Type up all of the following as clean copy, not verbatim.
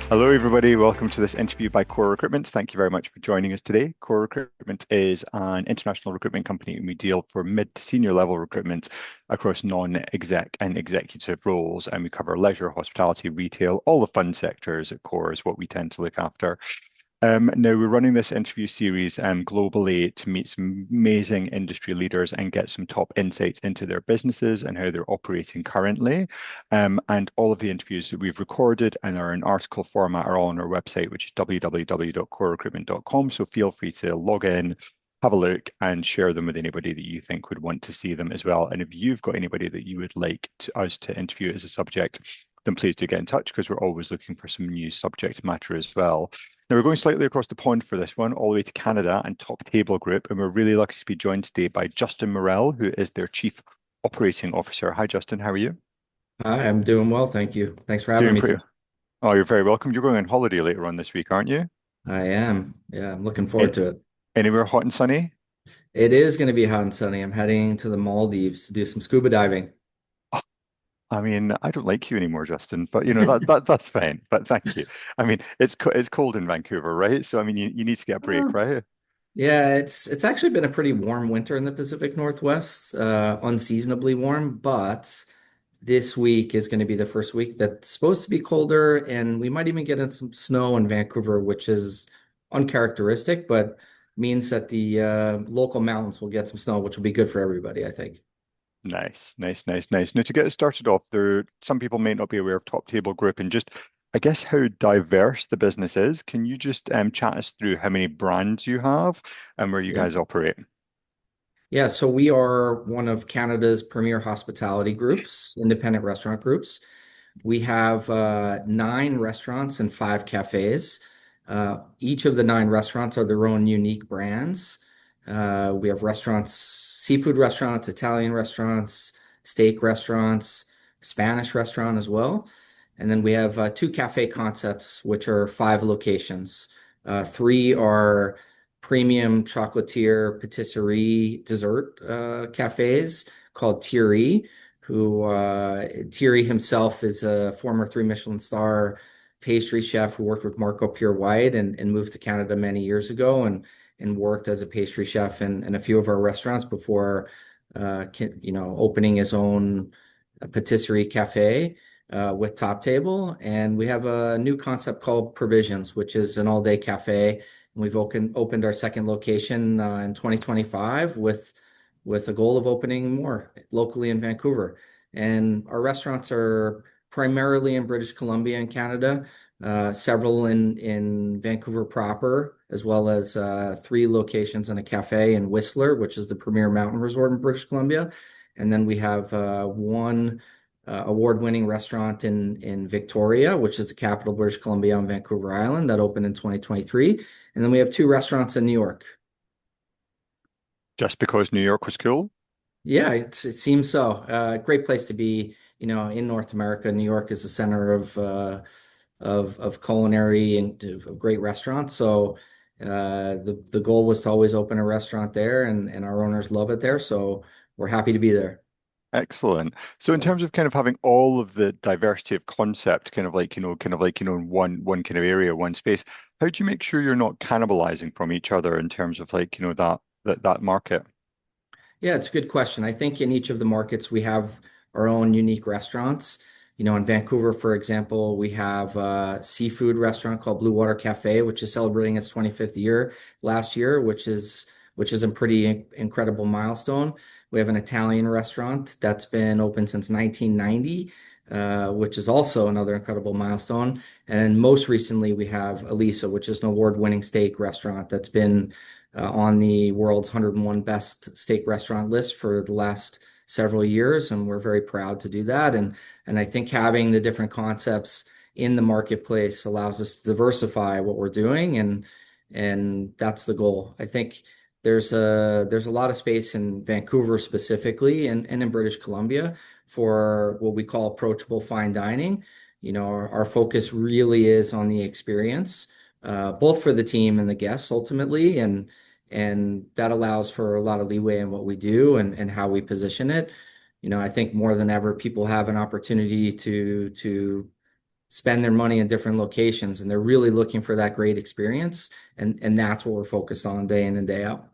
Hello, everybody. Welcome to this interview by Core Recruitment. Thank you very much for joining us today. Core Recruitment is an international recruitment company, and we deal for mid to senior level recruitment across non-exec and executive roles. And we cover leisure, hospitality, retail, all the fun sectors at Core is what we tend to look after. Now, we're running this interview series globally to meet some amazing industry leaders and get some top insights into their businesses and how they're operating currently. And all of the interviews that we've recorded and are in article format are all on our website, which is www.corerecruitment.com. So feel free to log in, have a look, and share them with anybody that you think would want to see them as well. And if you've got anybody that you would like us to interview as a subject, then please do get in touch because we're always looking for some new subject matter as well. Now, we're going slightly across the pond for this one, all the way to Canada and TopTable Group, and we're really lucky to be joined today by Justin Morel, who is their Chief Operating Officer. Hi, Justin. How are you? Hi, I'm doing well, thank you. Thanks for having Doing me pretty. today. Oh, you're very welcome. You're going on holiday later on this week, aren't you? I am. Yeah, I'm looking A- forward to it. Anywhere hot and sunny? It is going to be hot and sunny. I'm heading to the Maldives to do some scuba diving. Oh, I mean, I don't like you anymore, Justin, but you know that's fine. But thank you. I mean, it's cold in Vancouver, right? So I mean, you need to get a break, Oh. right? Yeah, it's actually been a pretty warm winter in the Pacific Northwest, unseasonably warm, but this week is going to be the first week that's supposed to be colder, and we might even get in some snow in Vancouver, which is uncharacteristic, but means that the local mountains will get some snow, which will be good for everybody, I think. Nice, nice, nice, nice. Now, to get it started off, some people may not be aware of Top Table Group and just, I guess, how diverse the business is. Can you just chat us through how many brands you have and where you Yeah. guys operate? Yeah, so we are one of Canada's premier hospitality groups, independent restaurant groups. We have nine restaurants and five cafes. Each of the nine restaurants are their own unique brands. We have restaurants, seafood restaurants, Italian restaurants, steak restaurants, Spanish restaurant as well. And then we have two cafe concepts, which are five locations. Three are premium chocolatier patisserie dessert cafes called Thierry, who Thierry himself is a former three Michelin star pastry chef who worked with Marco Pure White and moved to Canada many years ago and worked as a pastry chef in a few of our restaurants before opening his own patisserie cafe with Top Table. And we have a new concept called Provisions, which is an all-day cafe. And we've opened our second location in 2025 with a goal of opening more locally in Vancouver. And our restaurants are primarily in British Columbia and Canada, several in Vancouver proper, as well as three locations and a cafe in Whistler, which is the premier mountain resort in British Columbia. And then we have one award-winning restaurant in Victoria, which is the capital of British Columbia on Vancouver Island, that opened in 2023. And then we have two restaurants in New York. Just because New York was cool? Yeah, it seems so. Great place to be, in North America. New York is the center of culinary and of great restaurants. So the goal was to always open a restaurant there, and our owners love it there. So we're happy to be there. Excellent. So in terms of kind of having all of the diversity of concept, in one kind of area, one space, how do you make sure you're not cannibalizing from each other in terms of that market? Yeah, it's a good question. I think in each of the markets we have our own unique restaurants. In Vancouver, for example, we have a seafood restaurant called Blue Water Cafe, which is celebrating its 25th year last year, which is a pretty incredible milestone. We have an Italian restaurant that's been open since 1990, which is also another incredible milestone. And most recently, we have Elisa, which is an award-winning steak restaurant that's been on the world's 101 best steak restaurant list for the last several years, and we're very proud to do that. And I think having the different concepts in the marketplace allows us to diversify what we're doing, and that's the goal. I think there's a lot of space in Vancouver specifically and in British Columbia for what we call approachable fine dining. Our focus really is on the experience, both for the team and the guests ultimately, and that allows for a lot of leeway in what we do and how we position it. I think more than ever, people have an opportunity to spend their money in different locations, and they're really looking for that great experience, and that's what we're focused on day in and day out.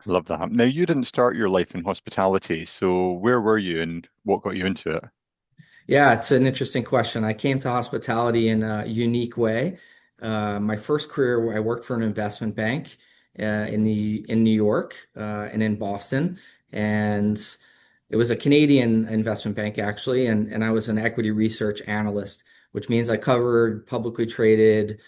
Love that. Now, you didn't start your life in hospitality, so where were you and what got you into it? Yeah, it's an interesting question. I came to hospitality in a unique way. My first career, I worked for an investment bank in New York and in Boston, and it was a Canadian investment bank actually, and I was an equity research analyst, which means I covered publicly traded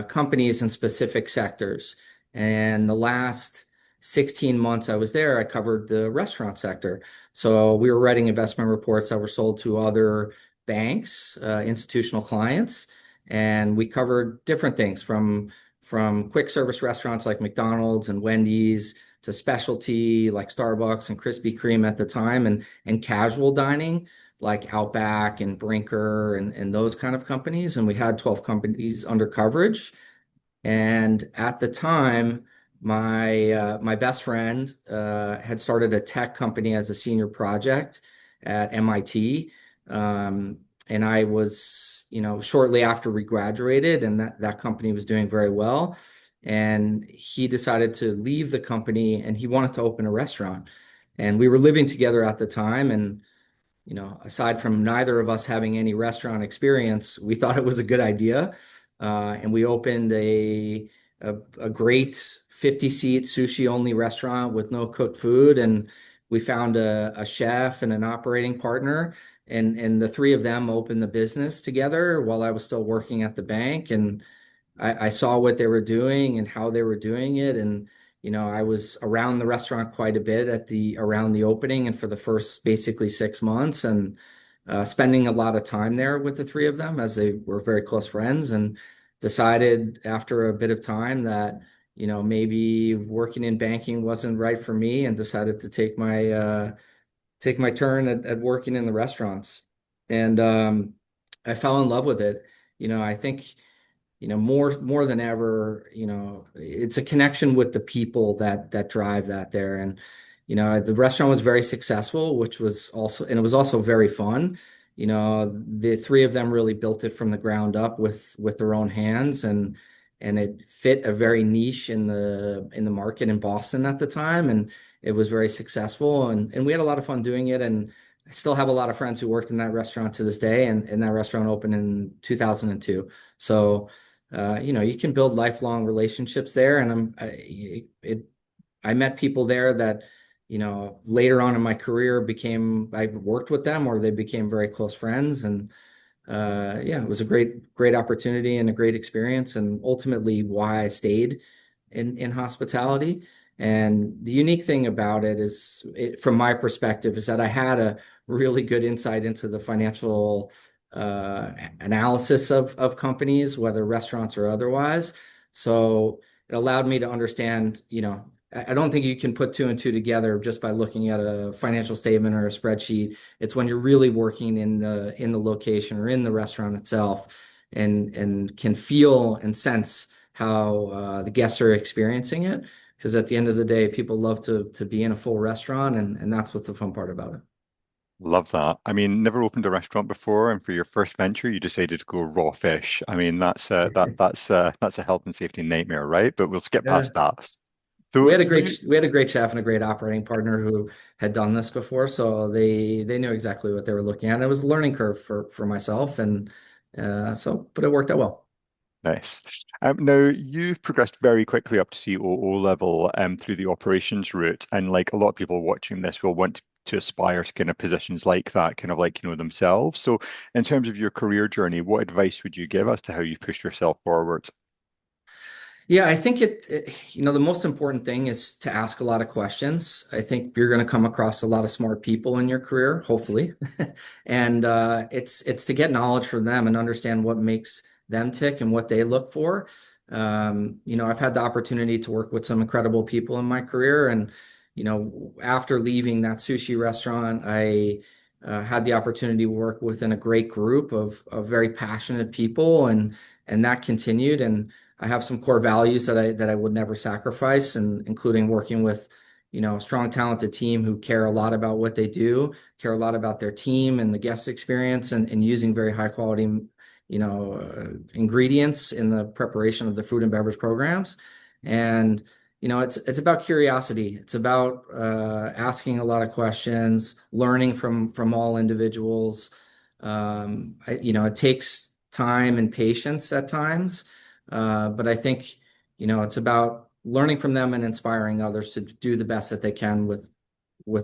companies in specific sectors. And the last 16 months I was there, I covered the restaurant sector. So we were writing investment reports that were sold to other banks, institutional clients, and we covered different things from quick service restaurants like McDonald's and Wendy's to specialty like Starbucks and Krispy Kreme at the time, and casual dining like Outback and Brinker and those kind of companies. And we had 12 companies under coverage. And at the time, my best friend had started a tech company as a senior project at MIT, and I was, shortly after we graduated, and that company was doing very well. And he decided to leave the company, and he wanted to open a restaurant. And we were living together at the time, and aside from neither of us having any restaurant experience, we thought it was a good idea. And we opened a great 50-seat sushi only restaurant with no cooked food. And we found a chef and an operating partner. And the three of them opened the business together while I was still working at the bank. And I saw what they were doing and how they were doing it. And, I was around the restaurant quite a bit around the opening and for the first basically 6 months, and spending a lot of time there with the three of them as they were very close friends, and decided after a bit of time that, maybe working in banking wasn't right for me, and decided to take my turn at working in the restaurants. And I fell in love with it. I think more than ever, it's a connection with the people that drive that there. And the restaurant was very successful, which was also, and it was also very fun. The three of them really built it from the ground up with their own hands, and it fit a very niche in the market in Boston at the time, and it was very successful, and we had a lot of fun doing it. And I still have a lot of friends who worked in that restaurant to this day, and that restaurant opened in 2002. So you can build lifelong relationships there. And I met people there that, later on in my career I worked with them, or they became very close friends. And yeah, it was a great opportunity and a great experience, and ultimately why I stayed in hospitality. And the unique thing about it is, from my perspective, is that I had a really good insight into the financial analysis of companies, whether restaurants or otherwise. So it allowed me to understand, I don't think you can put two and two together just by looking at a financial statement or a spreadsheet. It's when you're really working in the location or in the restaurant itself, and can feel and sense how the guests are experiencing it. Because at the end of the day, people love to be in a full restaurant, and that's what's the fun part about it. Love that. I mean, never opened a restaurant before, and for your first venture, you decided to go raw fish. I mean, that's a health and safety nightmare, right? But we'll skip Yeah. past that. We So had a great you, we had a great chef and a great operating partner who had done this before, so they knew exactly what they were looking at. It was a learning curve for myself, and but it worked out well. Nice. Now, you've progressed very quickly up to COO level through the operations route. And like a lot of people watching this will want to aspire to kind of positions like that, kind of like, themselves. So, in terms of your career journey, what advice would you give as to how you pushed yourself forward? Yeah, I think the most important thing is to ask a lot of questions. I think you're going to come across a lot of smart people in your career, hopefully. And it's to get knowledge from them and understand what makes them tick and what they look for. I've had the opportunity to work with some incredible people in my career. And, after leaving that sushi restaurant, I had the opportunity to work within a great group of very passionate people, and that continued. And I have some core values that I would never sacrifice, and including working with, a strong, talented team who care a lot about what they do, care a lot about their team and the guest experience, and using very high quality ingredients in the preparation of the food and beverage programs. And it's about curiosity. It's about asking a lot of questions, learning from all individuals. It takes time and patience at times, but I think it's about learning from them and inspiring others to do the best that they can with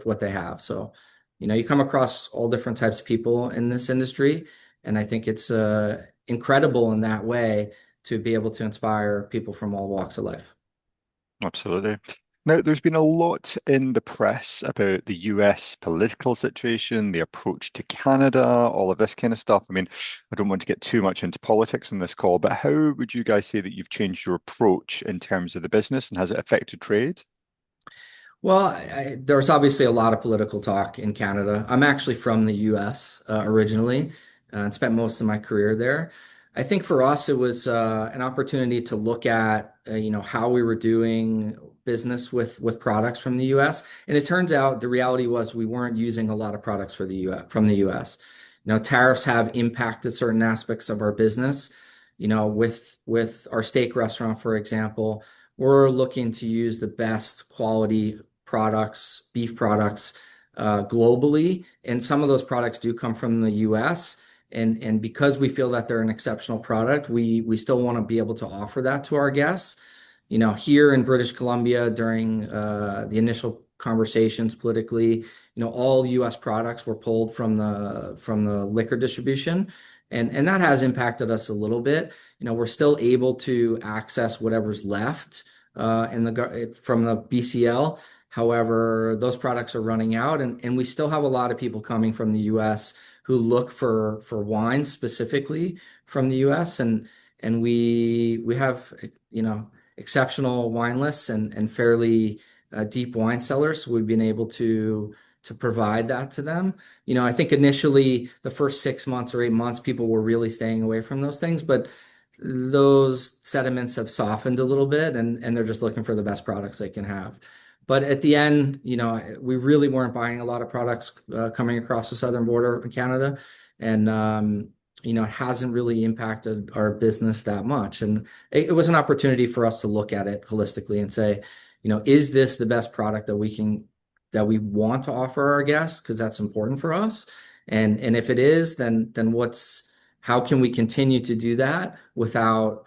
what they have. So, you come across all different types of people in this industry, and I think it's incredible in that way to be able to inspire people from all walks of life. Absolutely. Now, there's been a lot in the press about the US political situation, the approach to Canada, all of this kind of stuff. I mean, I don't want to get too much into politics on this call, but how would you guys say that you've changed your approach in terms of the business and has it affected trade? Well, there's obviously a lot of political talk in Canada. I'm actually from the US originally and spent most of my career there. I think for us, it was an opportunity to look at, how we were doing business with products from the US. And it turns out the reality was we weren't using a lot of products for the US, from the US. Tariffs have impacted certain aspects of our business. With our steak restaurant, for example, we're looking to use the best quality products, beef products, globally. And some of those products do come from the US. And because we feel that they're an exceptional product, we still want to be able to offer that to our guests. Here in British Columbia during the initial conversations politically, all US products were pulled from the liquor distribution. And that has impacted us a little bit. We're still able to access whatever's left from the BCL. However, those products are running out, and we still have a lot of people coming from the US who look for wines specifically from the US, and we have exceptional wine lists and fairly deep wine cellars. So we've been able to provide that to them. I think initially the first 6 months or 8 months, people were really staying away from those things, but those sentiments have softened a little bit, and they're just looking for the best products they can have. But at the end, we really weren't buying a lot of products coming across the southern border in Canada, and it hasn't really impacted our business that much. And it was an opportunity for us to look at it holistically and say, is this the best product that we want to offer our guests? Because that's important for us. And if it is, then how can we continue to do that without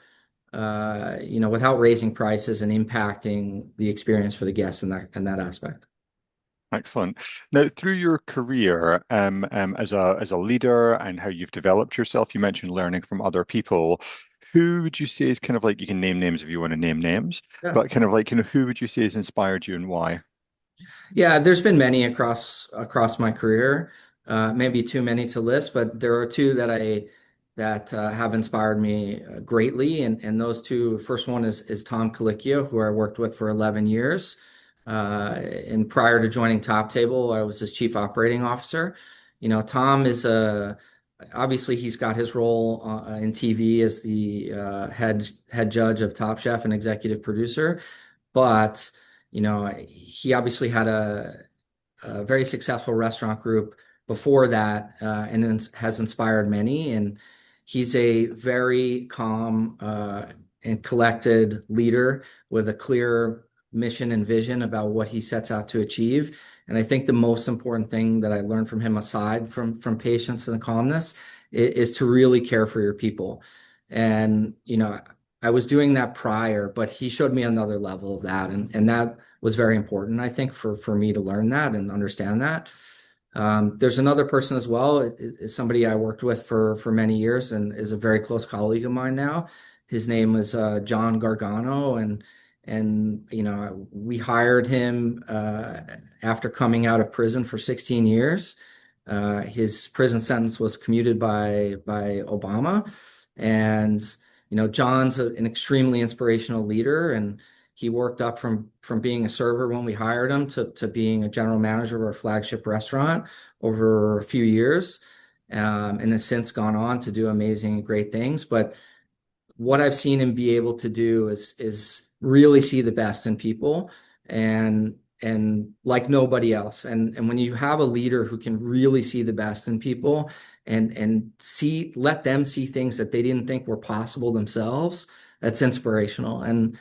raising prices and impacting the experience for the guests in that aspect? Excellent. Now, through your career as a leader and how you've developed yourself, you mentioned learning from other people. Who would you say is kind of like, you can name names if you want to name names, Yeah. but kind of like, who would you say has inspired you and why? Yeah, there's been many across my career. Maybe too many to list, but there are two that have inspired me greatly. And those two, first one is Tom Colicchio, who I worked with for 11 years. And prior to joining TopTable, I was his chief operating officer. Tom is obviously he's got his role in TV as the head judge of Top Chef and executive producer, but he obviously had a very successful restaurant group before that, and has inspired many. And he's a very calm and collected leader with a clear mission and vision about what he sets out to achieve. And I think the most important thing that I learned from him, aside from patience and calmness, is to really care for your people. And I was doing that prior, but he showed me another level of that, and that was very important, I think, for me to learn that and understand that. There's another person as well, is somebody I worked with for many years and is a very close colleague of mine now. His name is John Gargano, and we hired him after coming out of prison for 16 years. His prison sentence was commuted by Obama, and John's an extremely inspirational leader, and he worked up from being a server when we hired him to being a general manager of our flagship restaurant over a few years, and has since gone on to do amazing, great things. But what I've seen him be able to do is really see the best in people, and and like nobody else. And when you have a leader who can really see the best in people and see let them see things that they didn't think were possible themselves, that's inspirational. And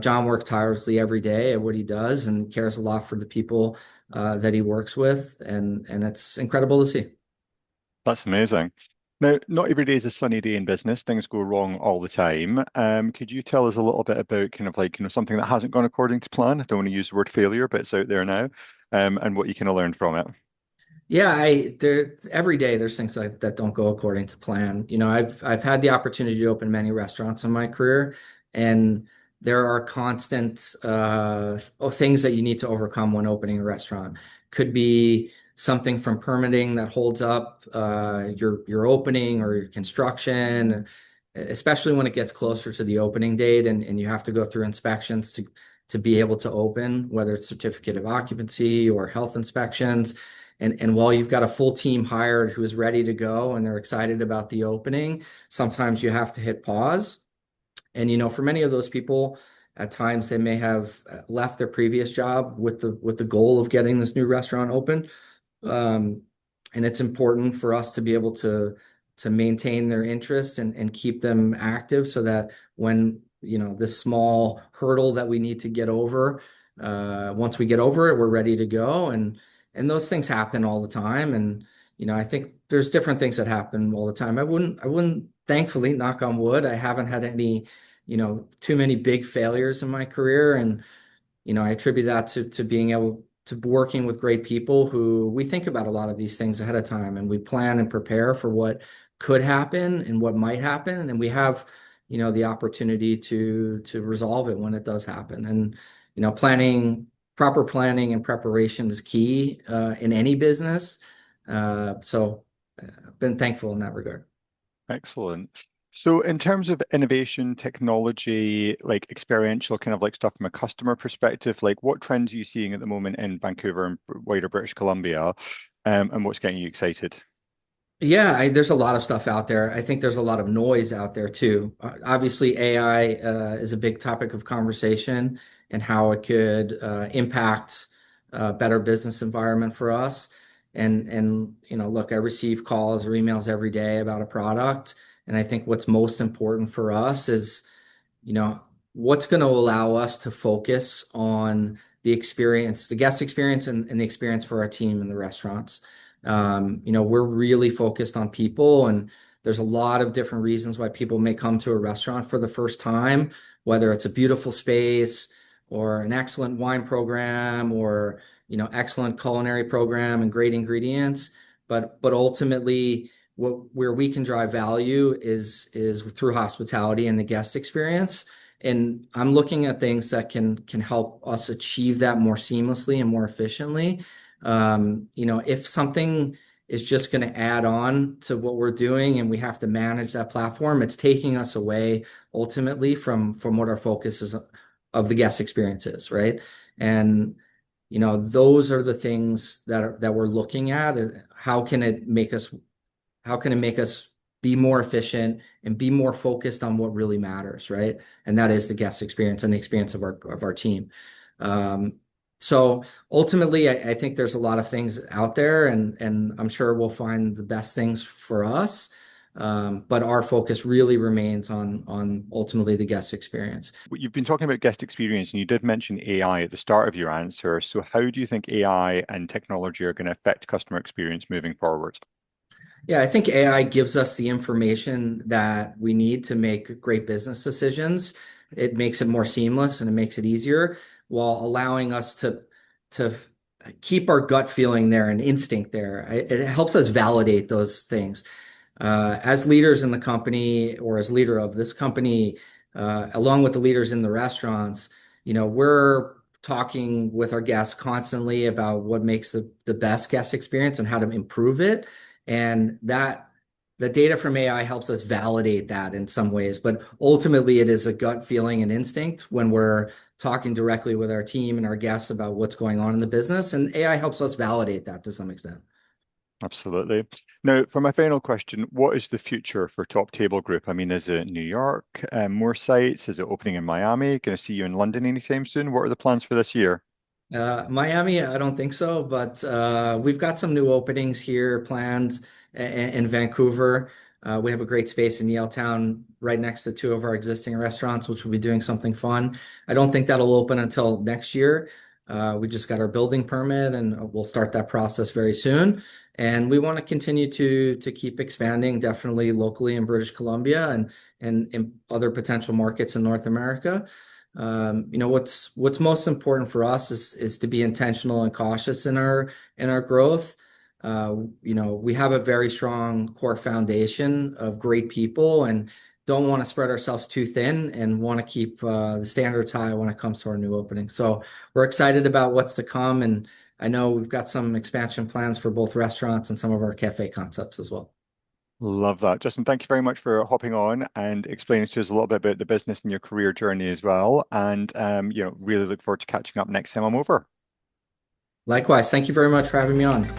John works tirelessly every day at what he does and cares a lot for the people that he works with, and it's incredible to see. That's amazing. Now, not every day is a sunny day in business. Things go wrong all the time. Could you tell us a little bit about kind of like, something that hasn't gone according to plan? I don't want to use the word failure, but it's out there now, and what you kind of learned from it. Yeah, I there every day there's things that don't go according to plan. I've had the opportunity to open many restaurants in my career, and there are constant things that you need to overcome when opening a restaurant. Could be something from permitting that holds up your opening or your construction, especially when it gets closer to the opening date and you have to go through inspections to be able to open, whether it's certificate of occupancy or health inspections. And while you've got a full team hired who is ready to go and they're excited about the opening, sometimes you have to hit pause. And for many of those people, at times they may have left their previous job with the goal of getting this new restaurant open. Um, and it's important for us to be able to maintain their interest and keep them active so that when, this small hurdle that we need to get over, once we get over it, we're ready to go. And those things happen all the time. And, I think there's different things that happen all the time. I wouldn't, thankfully, knock on wood, I haven't had any, too many big failures in my career. And I attribute that to being able to working with great people who we think about a lot of these things ahead of time and we plan and prepare for what could happen and what might happen. And we have, the opportunity to resolve it when it does happen. And, proper planning and preparation is key in any business. So I've been thankful in that regard. Excellent. So, in terms of innovation, technology, like experiential kind of like stuff from a customer perspective, like what trends are you seeing at the moment in Vancouver and wider British Columbia, and what's getting you excited? Yeah, there's a lot of stuff out there. I think there's a lot of noise out there too. Obviously, AI is a big topic of conversation and how it could impact a better business environment for us. And look, I receive calls or emails every day about a product, and I think what's most important for us is you know, what's going to allow us to focus on the experience, the guest experience and the experience for our team in the restaurants. We're really focused on people, and there's a lot of different reasons why people may come to a restaurant for the first time, whether it's a beautiful space or an excellent wine program or, excellent culinary program and great ingredients. But ultimately, where we can drive value is through hospitality and the guest experience. And I'm looking at things that can help us achieve that more seamlessly and more efficiently. If something is just going to add on to what we're doing and we have to manage that platform, it's taking us away ultimately from what our focus is of the guest experience is, right? And those are the things that we're looking at. How can it make us be more efficient and be more focused on what really matters, right? And that is the guest experience and the experience of our team. Um, so ultimately, I think there's a lot of things out there, and I'm sure we'll find the best things for us. But our focus really remains on ultimately the guest experience. You've been talking about guest experience, and you did mention AI at the start of your answer. So, how do you think AI and technology are going to affect customer experience moving forward? Yeah, I think AI gives us the information that we need to make great business decisions. It makes it more seamless and it makes it easier while allowing us to keep our gut feeling there and instinct there. It helps us validate those things. As leaders in the company or as leader of this company, along with the leaders in the restaurants, we're talking with our guests constantly about what makes the best guest experience and how to improve it. And that the data from AI helps us validate that in some ways, but ultimately it is a gut feeling and instinct when we're talking directly with our team and our guests about what's going on in the business. And AI helps us validate that to some extent. Absolutely. Now, for my final question, what is the future for Top Table Group? I mean, is it New York, more sites? Is it opening in Miami? Going to see you in London anytime soon? What are the plans for this year? Miami, I don't think so, but we've got some new openings here planned in Vancouver. We have a great space in Yaletown right next to two of our existing restaurants, which will be doing something fun. I don't think that'll open until next year. We just got our building permit and we'll start that process very soon. And we want to continue to keep expanding, definitely locally in British Columbia and in other potential markets in North America. What's most important for us is to be intentional and cautious in our growth. We have a very strong core foundation of great people and don't want to spread ourselves too thin and want to keep the standards high when it comes to our new openings. So we're excited about what's to come, and I know we've got some expansion plans for both restaurants and some of our cafe concepts as well. Love that. Justin, thank you very much for hopping on and explaining to us a little bit about the business and your career journey as well. And really look forward to catching up next time I'm over. Likewise, thank you very much for having me on.